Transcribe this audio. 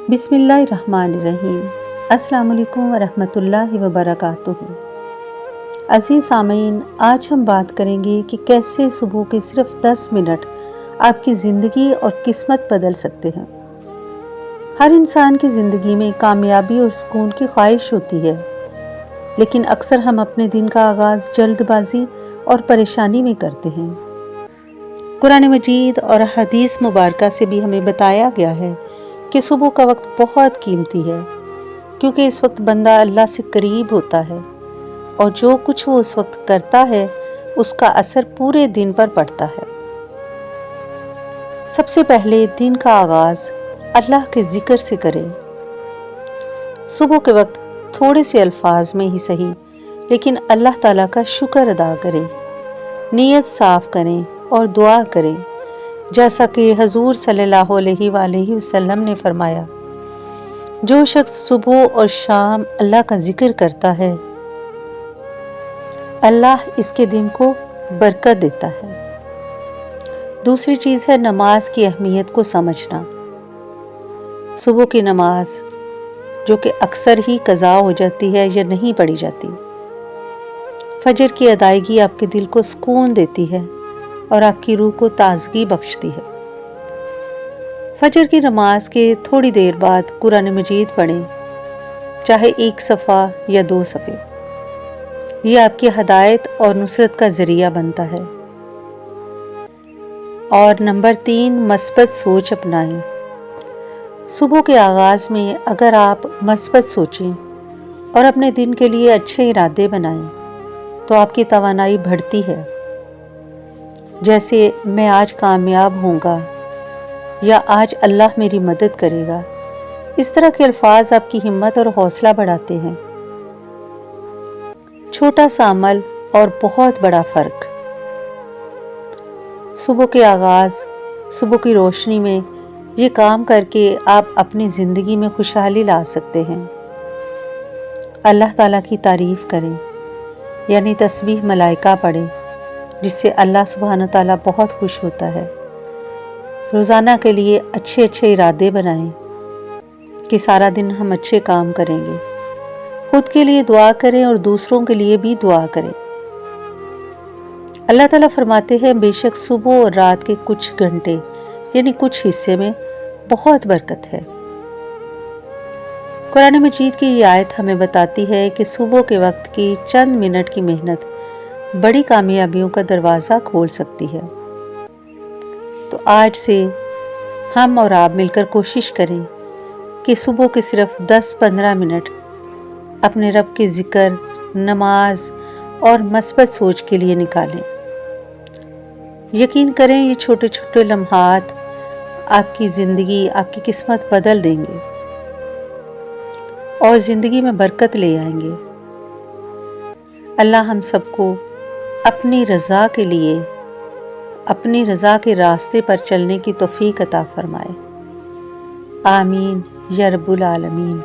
बिस्मिल्लाहिर्रहमानिर्रहीम। अस्सलाम वालेकुम वरहमतुल्लाहि वबरकातुहू। अज़ीज़ सामीन, आज हम बात करेंगे कि कैसे सुबह के सिर्फ 10 मिनट आपकी ज़िंदगी और किस्मत बदल सकते हैं। हर इंसान की ज़िंदगी में कामयाबी और सुकून की ख्वाहिश होती है, लेकिन अक्सर हम अपने दिन का आगाज़ जल्दबाजी और परेशानी में करते हैं। कुरान मजीद और हदीस मुबारका से भी हमें बताया गया है कि सुबह का वक्त बहुत कीमती है, क्योंकि इस वक्त बंदा अल्लाह से करीब होता है और जो कुछ वो उस वक्त करता है उसका असर पूरे दिन पर पड़ता है। सबसे पहले दिन का आगाज़ अल्लाह के ज़िक्र से करें। सुबह के वक्त थोड़े से अल्फाज में ही सही, लेकिन अल्लाह ताला का शुक्र अदा करें, नीयत साफ़ करें और दुआ करें। जैसा कि हजूर सल्लल्लाहु अलैहि वसल्लम ने फरमाया, जो शख्स सुबह और शाम अल्लाह का जिक्र करता है, अल्लाह इसके दिन को बरकत देता है। दूसरी चीज़ है नमाज की अहमियत को समझना। सुबह की नमाज जो कि अक्सर ही कज़ा हो जाती है या नहीं पढ़ी जाती, फजर की अदायगी आपके दिल को सुकून देती है और आपकी रूह को ताजगी बख्शती है। फजर की नमाज के थोड़ी देर बाद कुरान मजीद पढ़ें, चाहे 1 सफ़ा या 2 सफ़े। ये आपकी हदायत और नुसरत का ज़रिया बनता है। और नंबर 3, मस्बत सोच अपनाएं। सुबह के आगाज़ में अगर आप मस्बत सोचें और अपने दिन के लिए अच्छे इरादे बनाएं, तो आपकी तवानाई बढ़ती है। जैसे मैं आज कामयाब होऊंगा या आज अल्लाह मेरी मदद करेगा। इस तरह के अल्फाज आपकी हिम्मत और हौसला बढ़ाते हैं। छोटा सा अमल और बहुत बड़ा फ़र्क। सुबह के आगाज़, सुबह की रोशनी में ये काम करके आप अपनी ज़िंदगी में खुशहाली ला सकते हैं। अल्लाह ताला की तारीफ़ करें, यानी तस्बीह मलाइका पढ़ें, जिससे अल्लाह सुब्हान ताला बहुत खुश होता है। रोज़ाना के लिए अच्छे अच्छे इरादे बनाएं कि सारा दिन हम अच्छे काम करेंगे। खुद के लिए दुआ करें और दूसरों के लिए भी दुआ करें। अल्लाह ताला फरमाते हैं, बेशक सुबह और रात के कुछ घंटे यानी कुछ हिस्से में बहुत बरकत है। कुरान मजीद की ये आयत हमें बताती है कि सुबह के वक्त की चंद मिनट की मेहनत बड़ी कामयाबियों का दरवाज़ा खोल सकती है। तो आज से हम और आप मिलकर कोशिश करें कि सुबह के सिर्फ 10-15 मिनट अपने रब के ज़िक्र, नमाज और मस्बत सोच के लिए निकालें। यकीन करें, ये छोटे छोटे लम्हात आपकी ज़िंदगी, आपकी किस्मत बदल देंगे और ज़िंदगी में बरकत ले आएंगे। अल्लाह हम सबको अपनी रज़ा के लिए, अपनी रज़ा के रास्ते पर चलने की तौफीक अता फरमाए। आमीन या रब्बुल आलमीन।